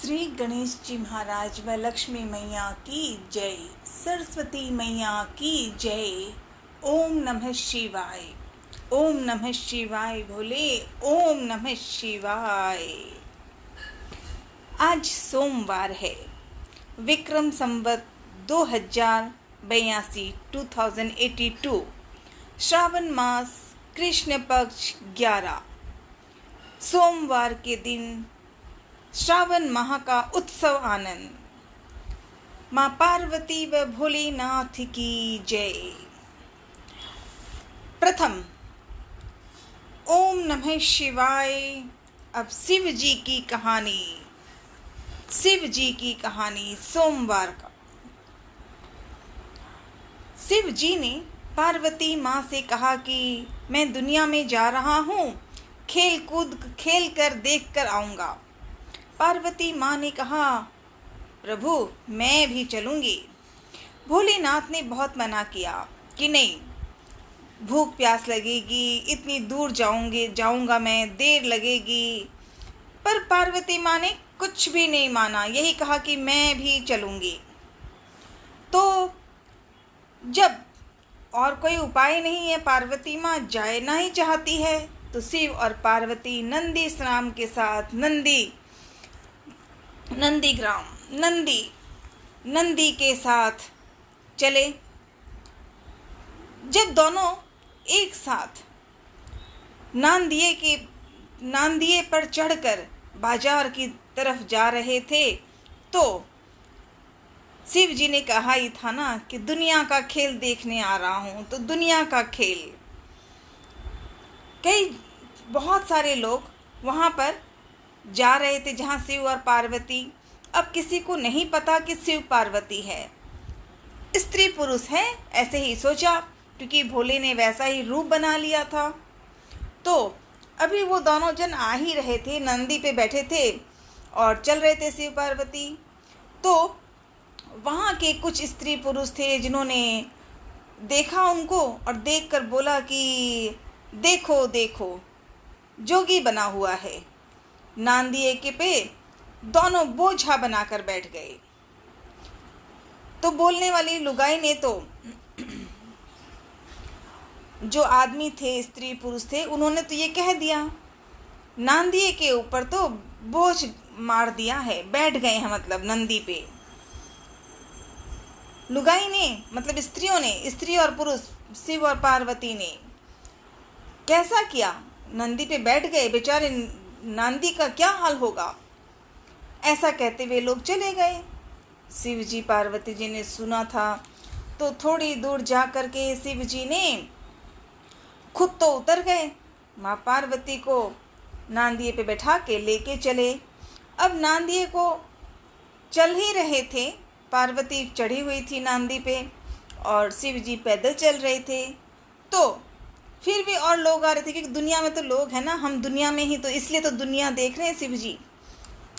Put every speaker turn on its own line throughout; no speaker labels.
श्री गणेश जी महाराज व लक्ष्मी मैया की जय, सरस्वती मैया की जय। ओम नमः शिवाय, ओम नमः शिवाय भोले, ओम नमः शिवाय। आज सोमवार है, विक्रम संवत 2082 2082, श्रावण मास कृष्ण पक्ष 11। सोमवार के दिन श्रावण माह का उत्सव आनंद। माँ पार्वती व भोलेनाथ की जय। प्रथम ओम नमः शिवाय। अब शिव जी की कहानी, शिव जी की कहानी सोमवार का। शिव जी ने पार्वती माँ से कहा कि मैं दुनिया में जा रहा हूँ, खेल कूद खेल कर देख कर आऊँगा। पार्वती माँ ने कहा, प्रभु मैं भी चलूँगी। भोलेनाथ ने बहुत मना किया कि नहीं, भूख प्यास लगेगी, इतनी दूर जाऊँगा मैं, देर लगेगी। पर पार्वती माँ ने कुछ भी नहीं माना, यही कहा कि मैं भी चलूँगी। तो जब और कोई उपाय नहीं है, पार्वती माँ जाना ही चाहती है, तो शिव और पार्वती नंदीग्राम के साथ नंदी के साथ चले। जब दोनों एक साथ नांदिए पर चढ़कर बाजार की तरफ जा रहे थे, तो शिव जी ने कहा ही था ना कि दुनिया का खेल देखने आ रहा हूँ। तो दुनिया का खेल, बहुत सारे लोग वहाँ पर जा रहे थे जहाँ शिव और पार्वती। अब किसी को नहीं पता कि शिव पार्वती है, स्त्री पुरुष है, ऐसे ही सोचा, क्योंकि भोले ने वैसा ही रूप बना लिया था। तो अभी वो दोनों जन आ ही रहे थे, नंदी पे बैठे थे और चल रहे थे शिव पार्वती। तो वहाँ के कुछ स्त्री पुरुष थे जिन्होंने देखा उनको और देखकर बोला कि देखो देखो, जोगी बना हुआ है। नांदिए के पे दोनों बोझा बनाकर बैठ गए। तो बोलने वाली लुगाई ने तो, जो आदमी थे, स्त्री पुरुष थे, उन्होंने तो ये कह दिया, नांदिए के ऊपर तो बोझ मार दिया है, बैठ गए हैं, मतलब नंदी पे। लुगाई ने, मतलब स्त्रियों ने, स्त्री और पुरुष, शिव और पार्वती ने कैसा किया, नंदी पे बैठ गए। बेचारे नांदी का क्या हाल होगा, ऐसा कहते हुए लोग चले गए। शिव जी पार्वती जी ने सुना था, तो थोड़ी दूर जा कर के शिव जी ने खुद तो उतर गए, माँ पार्वती को नांदिए पे बैठा के लेके चले। अब नांदिए को चल ही रहे थे, पार्वती चढ़ी हुई थी नांदी पे और शिव जी पैदल चल रहे थे। तो फिर भी और लोग आ रहे थे, क्योंकि दुनिया में तो लोग हैं ना, हम दुनिया में ही, तो इसलिए तो दुनिया देख रहे हैं शिव जी।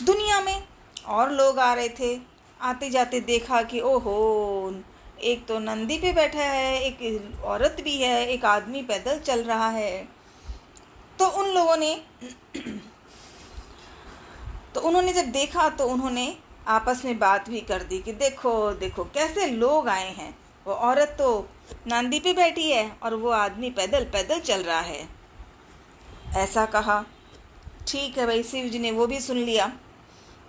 दुनिया में और लोग आ रहे थे, आते जाते देखा कि ओहो, एक तो नंदी पे बैठा है, एक औरत भी है, एक आदमी पैदल चल रहा है। तो उन लोगों ने तो उन्होंने जब देखा तो उन्होंने आपस में बात भी कर दी कि देखो देखो कैसे लोग आए हैं, वो औरत तो नांदी पे बैठी है और वो आदमी पैदल पैदल चल रहा है। ऐसा कहा, ठीक है भाई, शिव जी ने वो भी सुन लिया।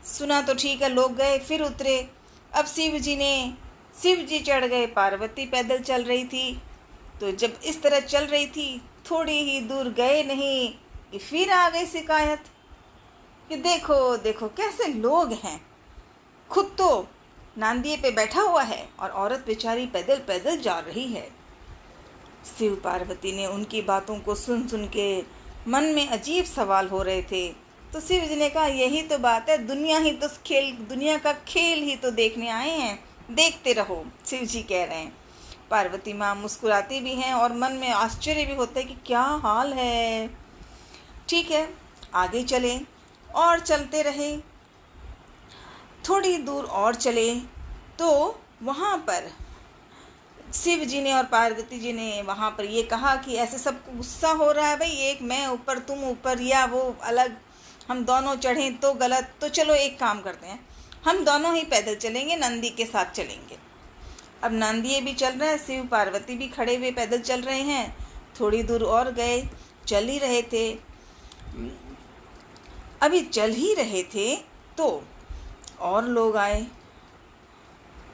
सुना तो ठीक है, लोग गए, फिर उतरे। अब शिव जी चढ़ गए, पार्वती पैदल चल रही थी। तो जब इस तरह चल रही थी, थोड़ी ही दूर गए नहीं कि फिर आ गई शिकायत कि देखो देखो कैसे लोग हैं, खुद तो नांदिए पे बैठा हुआ है और औरत बेचारी पैदल पैदल जा रही है। शिव पार्वती ने उनकी बातों को सुन सुन के मन में अजीब सवाल हो रहे थे। तो शिव जी ने कहा, यही तो बात है, दुनिया का खेल ही तो देखने आए हैं, देखते रहो। शिव जी कह रहे हैं। पार्वती माँ मुस्कुराती भी हैं और मन में आश्चर्य भी होता है कि क्या हाल है। ठीक है, आगे चले और चलते रहे। थोड़ी दूर और चले तो वहाँ पर शिव जी ने और पार्वती जी ने वहाँ पर ये कहा कि ऐसे सबको गुस्सा हो रहा है भाई, एक मैं ऊपर तुम ऊपर, या वो अलग हम दोनों चढ़ें तो गलत, तो चलो एक काम करते हैं, हम दोनों ही पैदल चलेंगे, नंदी के साथ चलेंगे। अब नंदिये भी चल रहे हैं, शिव पार्वती भी खड़े हुए पैदल चल रहे हैं। थोड़ी दूर और गए, चल ही रहे थे। अभी चल ही रहे थे तो और लोग आए,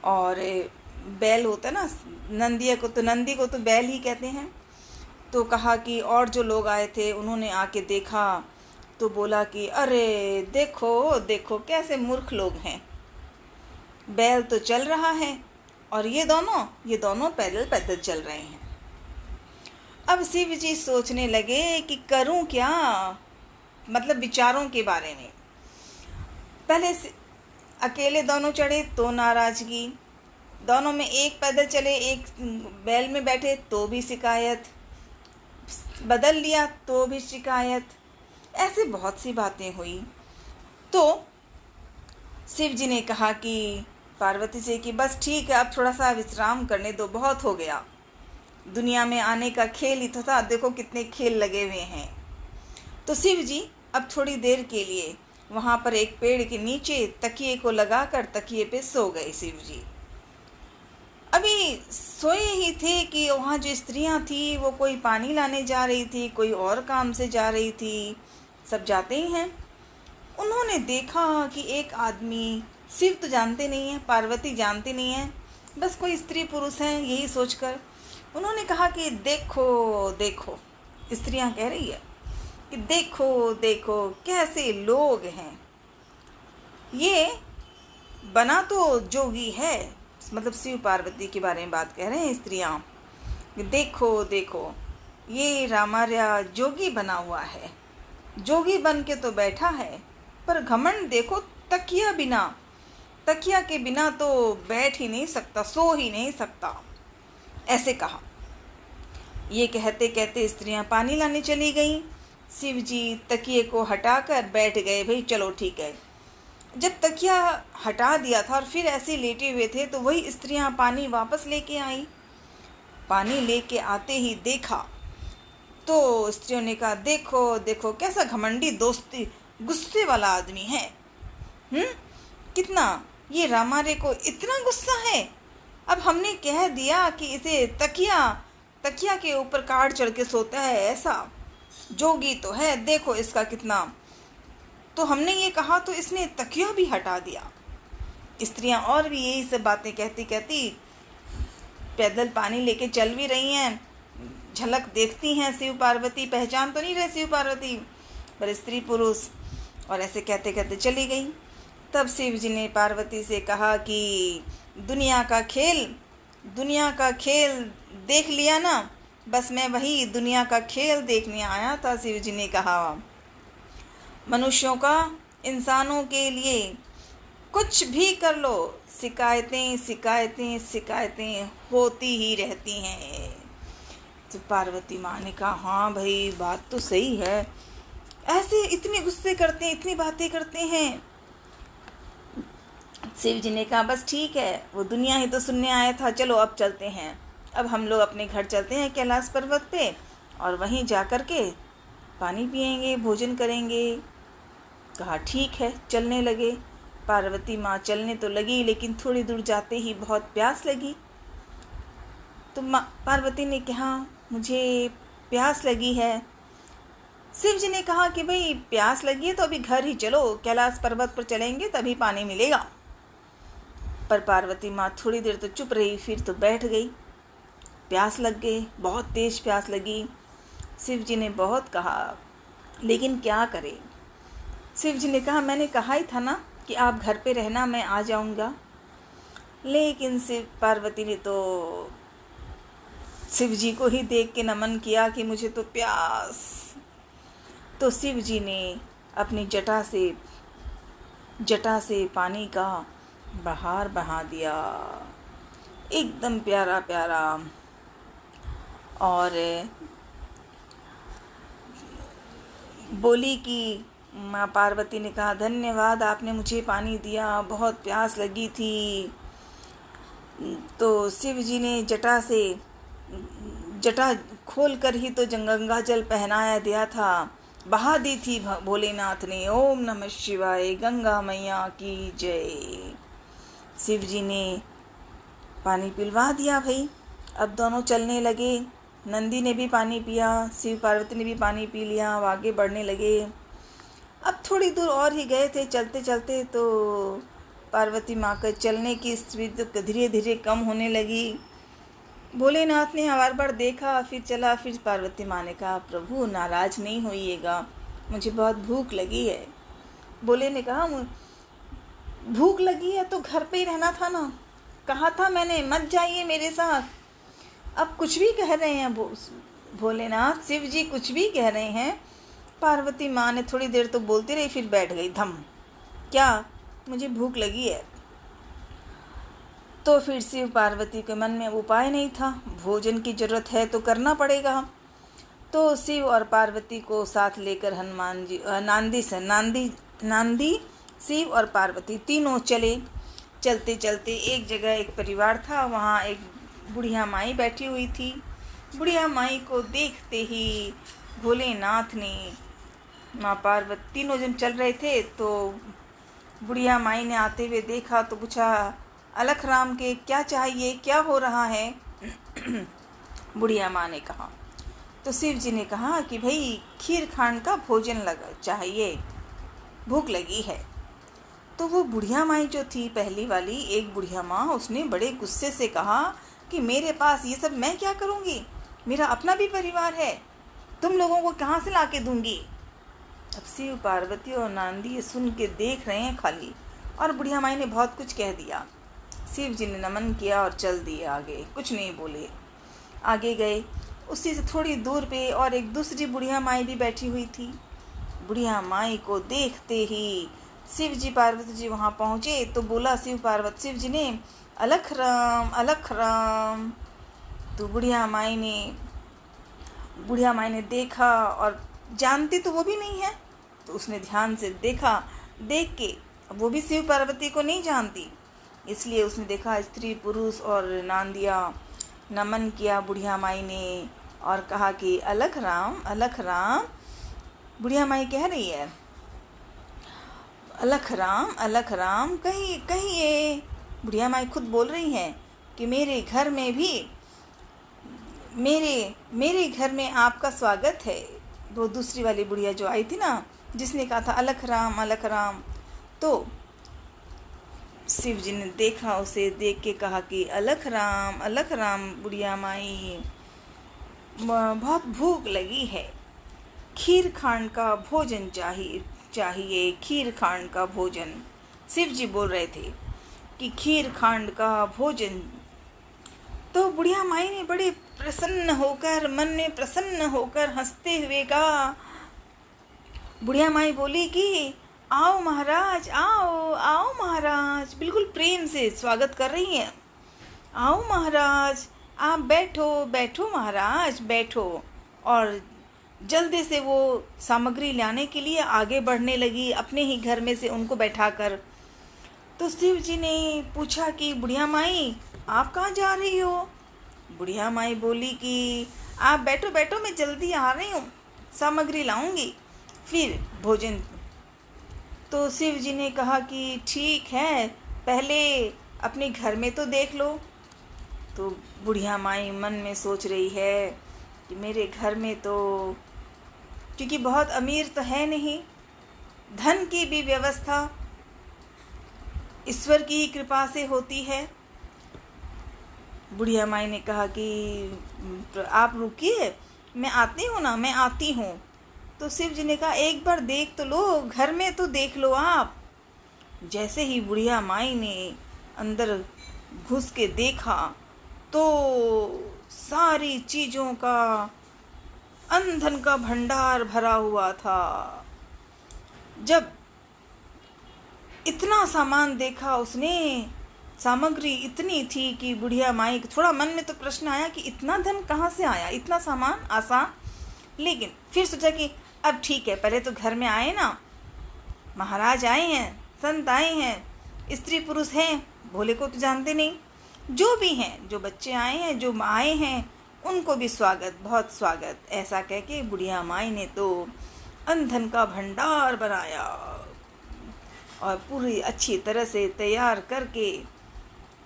और बैल होता है ना, नंदी को तो बैल ही कहते हैं। तो कहा कि और जो लोग आए थे उन्होंने आके देखा तो बोला कि अरे देखो देखो कैसे मूर्ख लोग हैं, बैल तो चल रहा है और ये दोनों पैदल पैदल चल रहे हैं। अब शिव जी सोचने लगे कि करूं क्या, मतलब विचारों के बारे में। पहले अकेले दोनों चढ़े तो नाराजगी, दोनों में एक पैदल चले एक बैल में बैठे तो भी शिकायत, बदल लिया तो भी शिकायत, ऐसे बहुत सी बातें हुई। तो शिव जी ने कहा कि पार्वती से कि बस ठीक है, अब थोड़ा सा विश्राम करने दो, बहुत हो गया, दुनिया में आने का खेल ही तो था, देखो कितने खेल लगे हुए हैं। तो शिव जी अब थोड़ी देर के लिए वहाँ पर एक पेड़ के नीचे तकिए को लगाकर तकिए पे सो गए शिव जी। अभी सोए ही थे कि वहाँ जो स्त्रियाँ थी वो कोई पानी लाने जा रही थी, कोई और काम से जा रही थी, सब जाते ही हैं। उन्होंने देखा कि एक आदमी, शिव तो जानते नहीं हैं, पार्वती जानती नहीं है, बस कोई स्त्री पुरुष हैं यही सोचकर उन्होंने कहा कि देखो देखो, स्त्रियां कह रही है कि देखो देखो कैसे लोग हैं, ये बना तो जोगी है, मतलब शिव पार्वती के बारे में बात कह रहे हैं स्त्रियां, देखो देखो ये रामार्या जोगी बना हुआ है, जोगी बन के तो बैठा है, पर घमंड देखो, तकिया के बिना तो बैठ ही नहीं सकता, सो ही नहीं सकता, ऐसे कहा। ये कहते कहते स्त्रियां पानी लाने चली गईं। शिव जी तकिए को हटाकर बैठ गए, भाई चलो ठीक है। जब तकिया हटा दिया था और फिर ऐसे लेटे हुए थे तो वही स्त्रियां पानी वापस लेके आई। पानी लेके आते ही देखा तो स्त्रियों ने कहा देखो देखो कैसा घमंडी दोस्ती गुस्से वाला आदमी है, कितना ये रामारे को इतना गुस्सा है। अब हमने कह दिया कि इसे तकिया के ऊपर काट चढ़ के सोता है, ऐसा जोगी तो है, देखो इसका कितना, तो हमने ये कहा तो इसने तकिया भी हटा दिया। स्त्रियां और भी यही सब बातें कहती कहती पैदल पानी लेके चल भी रही हैं, झलक देखती हैं शिव पार्वती, पहचान तो नहीं रहे शिव पार्वती, पर स्त्री पुरुष, और ऐसे कहते कहते चली गई। तब शिव जी ने पार्वती से कहा कि दुनिया का खेल देख लिया ना, बस मैं वही दुनिया का खेल देखने आया था। शिव जी ने कहा मनुष्यों का, इंसानों के लिए कुछ भी कर लो, शिकायतें शिकायतें शिकायतें होती ही रहती हैं। तो पार्वती माँ ने कहा हाँ भाई बात तो सही है, ऐसे इतने गुस्से करते हैं, इतनी बातें करते हैं। शिव जी ने कहा बस ठीक है, वो दुनिया ही तो सुनने आया था, चलो अब चलते हैं, अब हम लोग अपने घर चलते हैं कैलाश पर्वत पे, और वहीं जा कर के पानी पिएंगे, भोजन करेंगे। कहा ठीक है, चलने लगे। पार्वती माँ चलने तो लगी, लेकिन थोड़ी दूर जाते ही बहुत प्यास लगी। तो पार्वती ने कहा मुझे प्यास लगी है। शिव जी ने कहा कि भाई प्यास लगी है तो अभी घर ही चलो, कैलाश पर्वत पर चलेंगे तभी पानी मिलेगा। पर पार्वती माँ थोड़ी देर तो चुप रही, फिर तो बैठ गई। प्यास लग गई, बहुत तेज प्यास लगी। शिव जी ने बहुत कहा लेकिन क्या करे। शिव जी ने कहा मैंने कहा ही था ना कि आप घर पे रहना, मैं आ जाऊंगा। लेकिन शिव पार्वती ने तो शिव जी को ही देख के नमन किया कि मुझे तो प्यास। तो शिव जी ने अपनी जटा से पानी का बहार बहा दिया, एकदम प्यारा प्यारा। और बोली कि माँ पार्वती ने कहा धन्यवाद आपने मुझे पानी दिया, बहुत प्यास लगी थी। तो शिव जी ने जटा खोल कर ही तो गंगा जल पहनाया दिया था, बहा दी थी भोलेनाथ ने। ओम नमः शिवाय, गंगा मैया की जय। शिव जी ने पानी पिलवा दिया भाई। अब दोनों चलने लगे। नंदी ने भी पानी पिया, शिव पार्वती ने भी पानी पी लिया, अब आगे बढ़ने लगे। अब थोड़ी दूर और ही गए थे चलते चलते, तो पार्वती माँ का चलने की स्पीड तो धीरे धीरे कम होने लगी। भोलेनाथ ने बार बार देखा, फिर चला। फिर पार्वती माँ ने कहा, प्रभु नाराज नहीं होइएगा, मुझे बहुत भूख लगी है। भोले ने कहा, भूख लगी है तो घर पे ही रहना था ना, कहा था मैंने मत जाइए मेरे साथ। अब कुछ भी कह रहे हैं भोलेनाथ, शिव जी कुछ भी कह रहे हैं। पार्वती माँ ने थोड़ी देर तो बोलती रही, फिर बैठ गई धम। क्या, मुझे भूख लगी है। तो फिर शिव पार्वती के मन में उपाय नहीं था, भोजन की जरूरत है तो करना पड़ेगा। तो शिव और पार्वती को साथ लेकर हनुमान जी नांदी शिव और पार्वती तीनों चले। चलते चलते एक जगह एक परिवार था, वहाँ एक बुढ़िया माई बैठी हुई थी। बुढ़िया माई को देखते ही भोलेनाथ ने, माँ पार्वती तीनों जन चल रहे थे, तो बुढ़िया माई ने आते हुए देखा तो पूछा, अलख राम के क्या चाहिए, क्या हो रहा है? बुढ़िया माँ ने कहा। तो शिव जी ने कहा कि भाई खीर खांड का भोजन चाहिए, भूख लगी है। तो वो बुढ़िया माई जो थी पहली वाली, एक बुढ़िया माँ, उसने बड़े गुस्से से कहा कि मेरे पास ये सब मैं क्या करूँगी, मेरा अपना भी परिवार है, तुम लोगों को कहाँ से ला के दूँगी। अब शिव पार्वती और नांदी ये सुन के देख रहे हैं खाली, और बुढ़िया माई ने बहुत कुछ कह दिया। शिव जी ने नमन किया और चल दिए आगे, कुछ नहीं बोले। आगे गए, उसी से थोड़ी दूर पे और एक दूसरी बुढ़िया माई भी बैठी हुई थी। बुढ़िया माई को देखते ही शिव जी पार्वती जी वहाँ पहुँचे, तो बोला शिव जी ने, अलख राम अलख राम। तो बुढ़िया माई ने देखा, और जानती तो वो भी नहीं है, तो उसने ध्यान से देखा। देख के वो भी शिव पार्वती को नहीं जानती, इसलिए उसने देखा स्त्री पुरुष और नांदिया। नमन किया बुढ़िया माई ने और कहा कि अलख राम अलख राम। बुढ़िया माई कह रही है, अलख राम कहिए। बुढ़िया माई खुद बोल रही है कि मेरे घर में आपका स्वागत है। वो दूसरी वाली बुढ़िया जो आई थी ना, जिसने कहा था अलख राम, तो शिव जी ने देखा, उसे देख के कहा कि अलख राम बुढ़िया माई, बहुत भूख लगी है, खीर खांड का भोजन चाहिए खीर खांड का भोजन। शिव जी बोल रहे थे कि खीर खांड का भोजन। तो बुढ़िया माई ने बड़े मन में प्रसन्न होकर हंसते हुए कहा, बुढ़िया माई बोली कि आओ महाराज, आओ महाराज, बिल्कुल प्रेम से स्वागत कर रही हैं। आओ महाराज, आप बैठो महाराज, बैठो। और जल्दी से वो सामग्री लाने के लिए आगे बढ़ने लगी, अपने ही घर में से उनको बैठाकर। तो शिव जी ने पूछा कि बुढ़िया माई आप कहाँ जा रही हो? बुढ़िया माई बोली कि आप बैठो, मैं जल्दी आ रही हूँ, सामग्री लाऊंगी, फिर भोजन। तो शिव जी ने कहा कि ठीक है, पहले अपने घर में तो देख लो। तो बुढ़िया माई मन में सोच रही है कि मेरे घर में तो, क्योंकि बहुत अमीर तो है नहीं, धन की भी व्यवस्था ईश्वर की ही कृपा से होती है। बुढ़िया माई ने कहा कि आप रुकिए, मैं आती हूँ। तो शिव जी ने कहा एक बार देख तो लो, घर में तो देख लो आप। जैसे ही बुढ़िया माई ने अंदर घुस के देखा तो सारी चीज़ों का अंधन का भंडार भरा हुआ था। जब इतना सामान देखा उसने, सामग्री इतनी थी कि बुढ़िया माई थोड़ा मन में तो प्रश्न आया कि इतना धन कहाँ से आया, इतना सामान आसान। लेकिन फिर सोचा कि अब ठीक है, पहले तो घर में आए ना, महाराज आए हैं, संत आए हैं, स्त्री पुरुष हैं, भोले को तो जानते नहीं, जो भी हैं, जो बच्चे आए हैं, जो आए हैं, उनको भी स्वागत, बहुत स्वागत। ऐसा कह के बुढ़िया माई ने तो अंधन का भंडार बनाया और पूरी अच्छी तरह से तैयार करके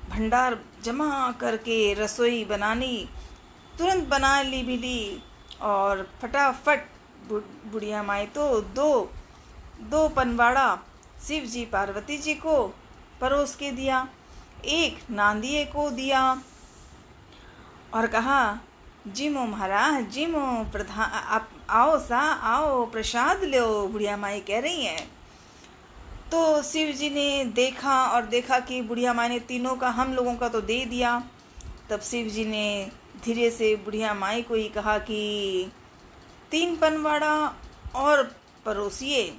भंडार जमा करके रसोई बनानी, तुरंत बना ली भी ली। और फटाफट बुढ़िया माई तो दो पनवाड़ा शिव जी पार्वती जी को परोस के दिया, एक नांदिए को दिया और कहा, जिमो महाराज जिमो प्रधान, आप आओ प्रसाद लो, बुढ़िया माई कह रही हैं। तो शिव जी ने देखा कि बुढ़िया माई ने तीनों का, हम लोगों का तो दे दिया। तब शिव जी ने धीरे से बुढ़िया माई को ही कहा कि 3 पनवाड़ा और परोसिए।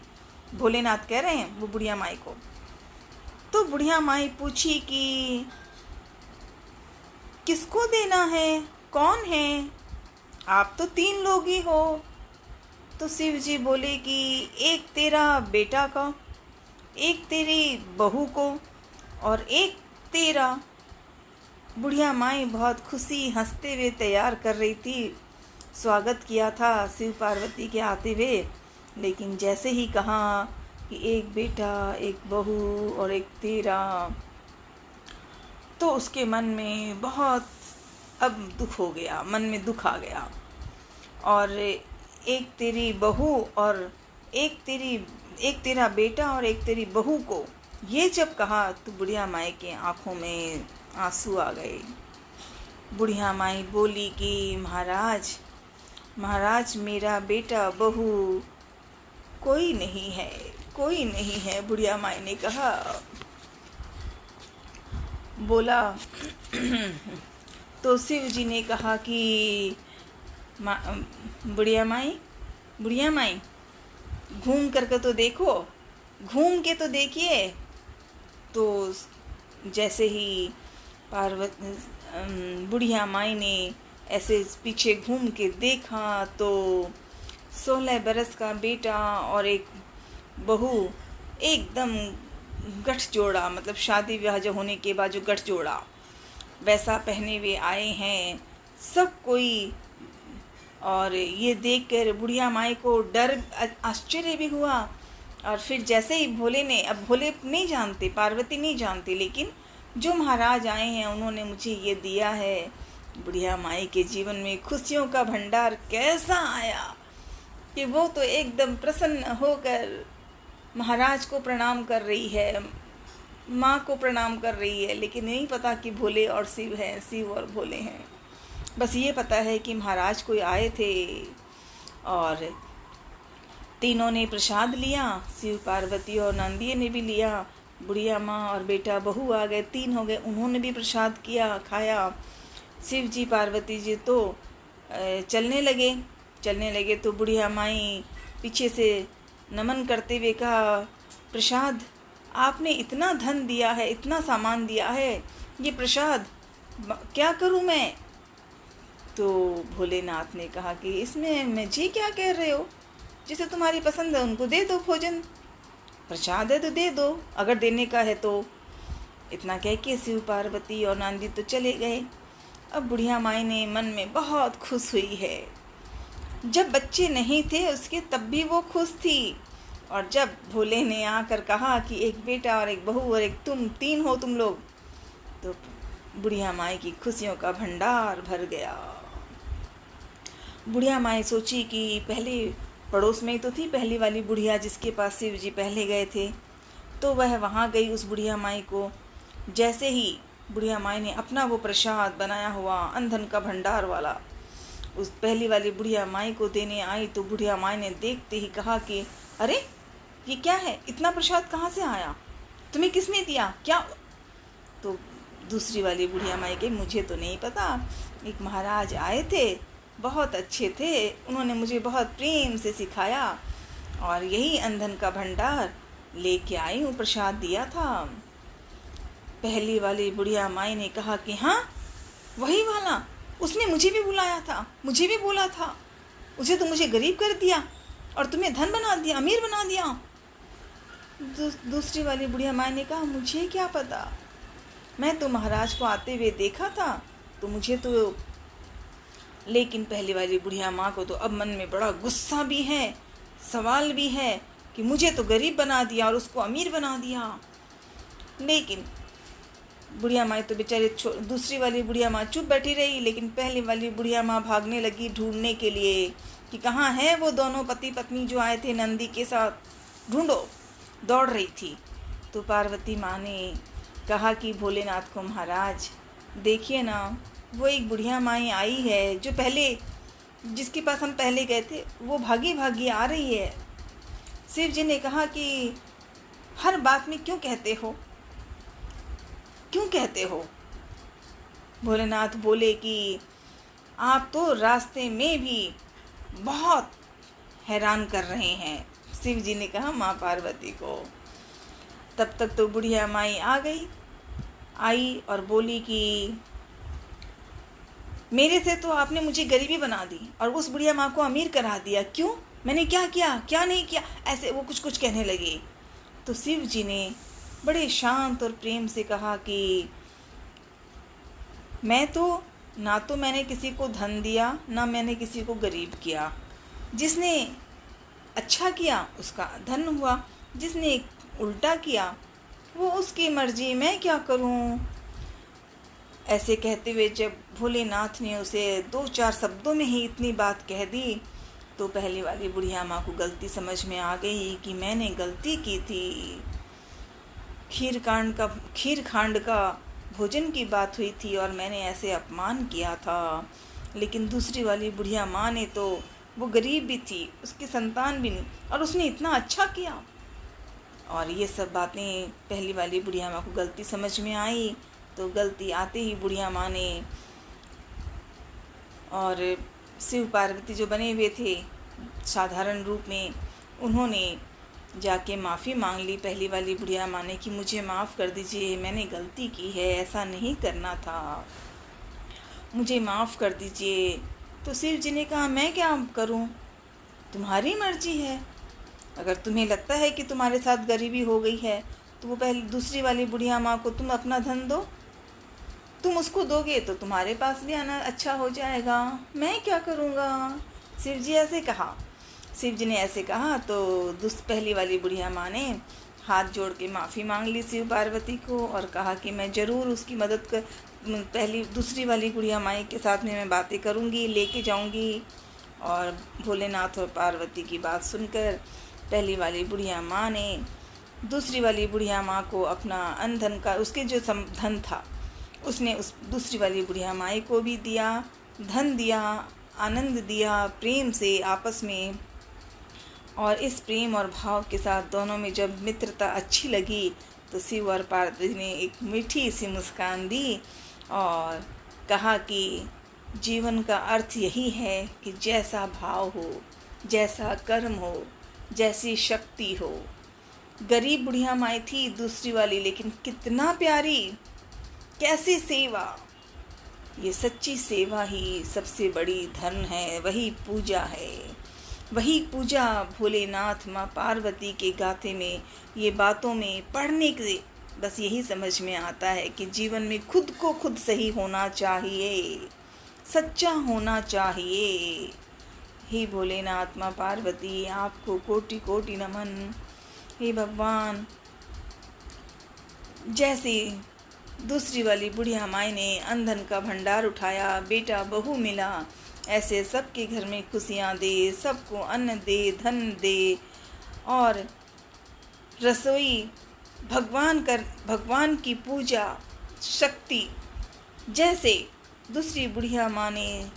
भोलेनाथ कह रहे हैं वो बुढ़िया माई को। तो बुढ़िया माई पूछी कि किसको देना है, कौन है, आप तो 3 लोग ही हो। तो शिव जी बोले कि एक तेरा बेटा का, एक तेरी बहू को और एक तेरा। बुढ़िया माई बहुत खुशी हंसते हुए तैयार कर रही थी, स्वागत किया था शिव पार्वती के आते हुए। लेकिन जैसे ही कहा कि एक बेटा, एक बहू और एक तेरा, तो उसके मन में बहुत अब दुख हो गया, मन में दुख आ गया। और एक तेरी बहू और एक तेरा बेटा और एक तेरी बहू को ये जब कहा तो बुढ़िया माई के आंखों में आंसू आ गए। बुढ़िया माई बोली कि महाराज मेरा बेटा बहू कोई नहीं है। बुढ़िया माई ने कहा, बोला तो शिव जी ने कहा कि बुढ़िया माई घूम करके तो देखो, घूम के तो देखिए। तो जैसे ही बुढ़िया माई ने ऐसे पीछे घूम के देखा तो 16 बरस का बेटा और एक बहू एकदम गठजोड़ा, मतलब शादी विवाह जो होने के बाद जो गठजोड़ा वैसा पहने हुए आए हैं सब कोई। और ये देखकर बुढ़िया माई को डर, आश्चर्य भी हुआ। और फिर जैसे ही भोले ने, अब भोले नहीं जानते, पार्वती नहीं जानती, लेकिन जो महाराज आए हैं उन्होंने मुझे ये दिया है। बुढ़िया माई के जीवन में खुशियों का भंडार कैसा आया कि वो तो एकदम प्रसन्न होकर महाराज को प्रणाम कर रही है, माँ को प्रणाम कर रही है। लेकिन नहीं पता कि भोले और शिव हैं, शिव और भोले हैं। बस ये पता है कि महाराज कोई आए थे और तीनों ने प्रसाद लिया, शिव पार्वती और नंदिये ने भी लिया। बुढ़िया माँ और बेटा बहू आ गए, 3 हो गए, उन्होंने भी प्रसाद किया, खाया। शिव जी पार्वती जी तो चलने लगे तो बुढ़िया माई पीछे से नमन करते हुए कहा, प्रसाद आपने इतना धन दिया है, इतना सामान दिया है, ये प्रसाद क्या करूं मैं? तो भोलेनाथ ने कहा कि इसमें मुझे क्या कह रहे हो, जिसे तुम्हारी पसंद है उनको दे दो भोजन, प्रसाद है तो दे दो, अगर देने का है तो। इतना कह के शिव पार्वती और नंदी तो चले गए। अब बुढ़िया माई ने मन में बहुत खुश हुई है। जब बच्चे नहीं थे उसके तब भी वो खुश थी, और जब भोले ने आकर कहा कि एक बेटा और एक बहू और एक तुम, 3 हो तुम लोग, तो बुढ़िया माई की खुशियों का भंडार भर गया। बुढ़िया माई सोची कि पहले पड़ोस में ही तो थी पहली वाली बुढ़िया जिसके पास शिव जी पहले गए थे, तो वह वहाँ गई उस बुढ़िया माई को। जैसे ही बुढ़िया माई ने अपना वो प्रसाद बनाया हुआ अंधन का भंडार वाला उस पहली वाली बुढ़िया माई को देने आई, तो बुढ़िया माई ने देखते ही कहा कि अरे ये क्या है, इतना प्रसाद कहाँ से आया, तुम्हें किसने दिया, क्या? तो दूसरी वाली बुढ़िया माई के, मुझे तो नहीं पता, एक महाराज आए थे, बहुत अच्छे थे, उन्होंने मुझे बहुत प्रेम से सिखाया और यही अंधन का भंडार लेके आई हूँ, प्रसाद दिया था। पहली वाली बुढ़िया माई ने कहा कि हाँ वही वाला, उसने मुझे भी बुलाया था, मुझे भी बोला था, उसे तो मुझे गरीब कर दिया और तुम्हें धन बना दिया, अमीर बना दिया। दूसरी वाली बुढ़िया माई ने कहा, मुझे क्या पता, मैं तो महाराज को आते हुए देखा था तो मुझे तो। लेकिन पहली वाली बुढ़िया माँ को तो अब मन में बड़ा गुस्सा भी है, सवाल भी है कि मुझे तो गरीब बना दिया और उसको अमीर बना दिया। लेकिन बुढ़िया माँ तो बेचारी दूसरी वाली बुढ़िया माँ चुप बैठी रही, लेकिन पहली वाली बुढ़िया माँ भागने लगी ढूंढने के लिए कि कहाँ है वो दोनों पति पत्नी जो आए थे नंदी के साथ, ढूंढो, दौड़ रही थी। तो पार्वती माँ ने कहा कि भोलेनाथ को, महाराज देखिए ना, वो एक बुढ़िया माँ आई है जो पहले, जिसके पास हम पहले गए थे, वो भागी भागी आ रही है। शिव जी ने कहा कि हर बात में क्यों कहते हो, क्यों कहते हो? भोलेनाथ बोले कि आप तो रास्ते में भी बहुत हैरान कर रहे हैं। शिव जी ने कहा माँ पार्वती को। तब तक तो बुढ़िया माई आई और बोली कि मेरे से तो आपने मुझे गरीबी बना दी और उस बुढ़िया माँ को अमीर करा दिया। क्यों? मैंने क्या किया, क्या नहीं किया? ऐसे वो कुछ कहने लगी। तो शिव जी ने बड़े शांत और प्रेम से कहा कि मैं तो ना तो मैंने किसी को धन दिया, ना मैंने किसी को गरीब किया। जिसने अच्छा किया उसका धन हुआ, जिसने उल्टा किया वो उसकी मर्जी, मैं क्या करूं? ऐसे कहते हुए जब भोलेनाथ ने उसे 2-4 शब्दों में ही इतनी बात कह दी, तो पहली वाली बुढ़िया माँ को गलती समझ में आ गई कि मैंने गलती की थी। खीर खांड का भोजन की बात हुई थी और मैंने ऐसे अपमान किया था। लेकिन दूसरी वाली बुढ़िया माँ ने तो, वो गरीब भी थी, उसकी संतान भी नहीं, और उसने इतना अच्छा किया। और ये सब बातें पहली वाली बुढ़िया माँ को गलती समझ में आई। तो गलती आते ही बुढ़िया माँ ने और शिव पार्वती जो बने हुए थे साधारण रूप में, उन्होंने जाके माफ़ी मांग ली पहली वाली बुढ़िया माँ ने कि मुझे माफ़ कर दीजिए, मैंने गलती की है, ऐसा नहीं करना था, मुझे माफ़ कर दीजिए। तो शिव जी ने कहा मैं क्या करूं, तुम्हारी मर्जी है। अगर तुम्हें लगता है कि तुम्हारे साथ गरीबी हो गई है तो वो पहले दूसरी वाली बुढ़िया माँ को तुम अपना धन दो, तुम उसको दोगे तो तुम्हारे पास भी आना अच्छा हो जाएगा, मैं क्या करूँगा। शिव जी ऐसे कहा। शिव जी ने ऐसे कहा तो पहली वाली बुढ़िया माँ ने हाथ जोड़ के माफ़ी मांग ली शिव पार्वती को और कहा कि मैं ज़रूर उसकी मदद कर, दूसरी वाली बुढ़िया माँ के साथ में मैं बातें करूँगी, लेके जाऊँगी। और भोलेनाथ और पार्वती की बात सुनकर पहली वाली बुढ़िया माँ ने दूसरी वाली बुढ़िया माँ को अपना अनधन का, उसके जो धन था उसने उस दूसरी वाली बुढ़िया माँ को भी दिया, धन दिया, आनंद दिया, प्रेम से आपस में। और इस प्रेम और भाव के साथ दोनों में जब मित्रता अच्छी लगी तो शिव और पार्वती ने एक मीठी सी मुस्कान दी और कहा कि जीवन का अर्थ यही है कि जैसा भाव हो, जैसा कर्म हो, जैसी शक्ति हो। गरीब बुढ़िया माँ थी दूसरी वाली, लेकिन कितना प्यारी, कैसी सेवा। ये सच्ची सेवा ही सबसे बड़ी धर्म है, वही पूजा है, वही पूजा भोलेनाथ माँ पार्वती के गाथे में, ये बातों में पढ़ने से बस यही समझ में आता है कि जीवन में खुद को खुद सही होना चाहिए, सच्चा होना चाहिए। हे भोलेनाथ माँ पार्वती, आपको कोटि कोटि नमन। हे भगवान, जैसे दूसरी वाली बुढ़िया माई ने अंधन का भंडार उठाया, बेटा बहू मिला, ऐसे सबके घर में खुशियाँ दे, सबको अन्न दे, धन दे और रसोई, भगवान की पूजा शक्ति। जैसे दूसरी बुढ़िया माँ ने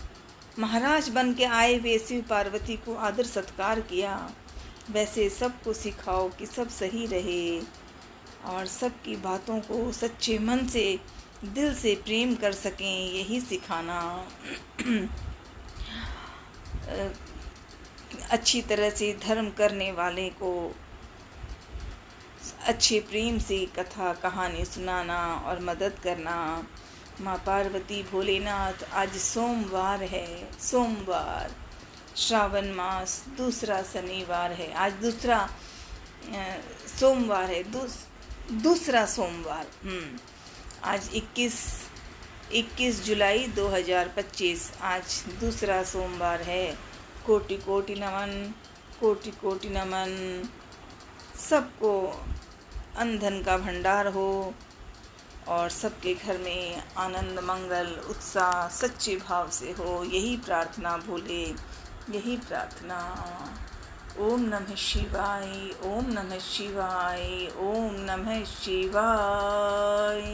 महाराज बन के आए हुए शिव पार्वती को आदर सत्कार किया, वैसे सबको सिखाओ कि सब सही रहे और सबकी बातों को सच्चे मन से, दिल से प्रेम कर सकें, यही सिखाना। अच्छी तरह से धर्म करने वाले को अच्छे प्रेम से कथा कहानी सुनाना और मदद करना। माँ पार्वती भोलेनाथ, आज सोमवार है, सोमवार, श्रावण मास दूसरा शनिवार है, आज दूसरा सोमवार है, दूसरा सोमवार। आज 21 जुलाई 2025, आज दूसरा सोमवार है। कोटि कोटि नमन, कोटि कोटि नमन। सबको अन्न का भंडार हो और सबके घर में आनंद मंगल उत्साह सच्चे भाव से हो, यही प्रार्थना भोले, यही प्रार्थना। ओम नमः शिवाय, ओम नमः शिवाय, ओम नमः शिवाय।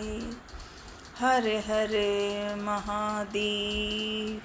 हर हर महादेव।